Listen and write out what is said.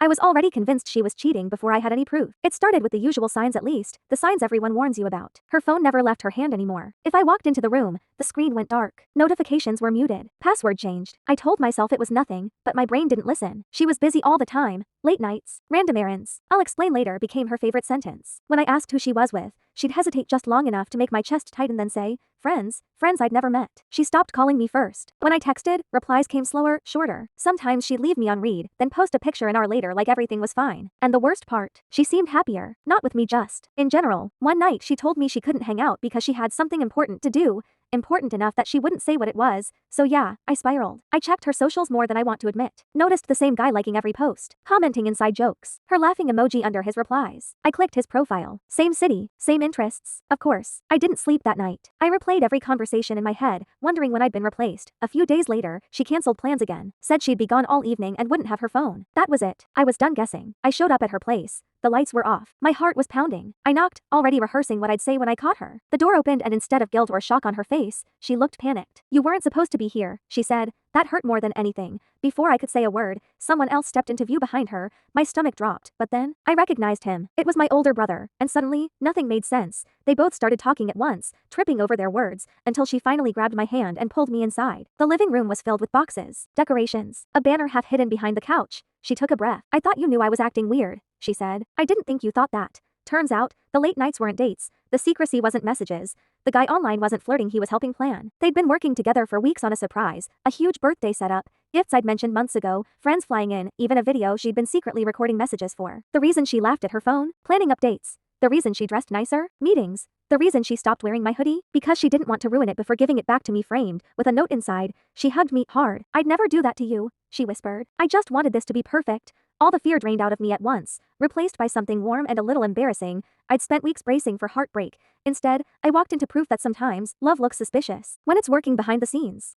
I was already convinced she was cheating before I had any proof. It started with the usual signs at least, the signs everyone warns you about. Her phone never left her hand anymore. If I walked into the room, the screen went dark. Notifications were muted. Password changed. I told myself it was nothing, but my brain didn't listen. She was busy all the time. Late nights, random errands. I'll explain later became her favorite sentence. When I asked who she was with, she'd hesitate just long enough to make my chest tighten then say, friends I'd never met. She stopped calling me first. When I texted, replies came slower, shorter. Sometimes she'd leave me on read, then post a picture an hour later like everything was fine. And the worst part, she seemed happier. Not with me just. In general, one night she told me she couldn't hang out because she had something important to do. Important enough that she wouldn't say what it was, so yeah, I spiraled. I checked her socials more than I want to admit. Noticed the same guy liking every post, commenting inside jokes, her laughing emoji under his replies. I clicked his profile. Same city, same interests. Of course, I didn't sleep that night. I replayed every conversation in my head, wondering when I'd been replaced. A few days later, she canceled plans again, said she'd be gone all evening and wouldn't have her phone. That was it. I was done guessing. I showed up at her place. The lights were off. My heart was pounding. I knocked, already rehearsing what I'd say when I caught her. The door opened and instead of guilt or shock on her face, she looked panicked. You weren't supposed to be here, she said. That hurt more than anything. Before I could say a word, someone else stepped into view behind her. My stomach dropped, but then, I recognized him. It was my older brother, and suddenly, nothing made sense. They both started talking at once, tripping over their words, until she finally grabbed my hand and pulled me inside. The living room was filled with boxes, decorations, a banner half hidden behind the couch. She took a breath. I thought you knew I was acting weird, she said. I didn't think you thought that. Turns out, the late nights weren't dates, the secrecy wasn't messages, the guy online wasn't flirting, he was helping plan. They'd been working together for weeks on a surprise, a huge birthday setup, gifts I'd mentioned months ago, friends flying in, even a video she'd been secretly recording messages for. The reason she laughed at her phone? Planning updates. The reason she dressed nicer? Meetings. The reason she stopped wearing my hoodie? Because she didn't want to ruin it before giving it back to me framed, with a note inside. She hugged me hard. I'd never do that to you, she whispered. I just wanted this to be perfect. All the fear drained out of me at once, replaced by something warm and a little embarrassing. I'd spent weeks bracing for heartbreak. Instead, I walked into proof that sometimes, love looks suspicious when it's working behind the scenes.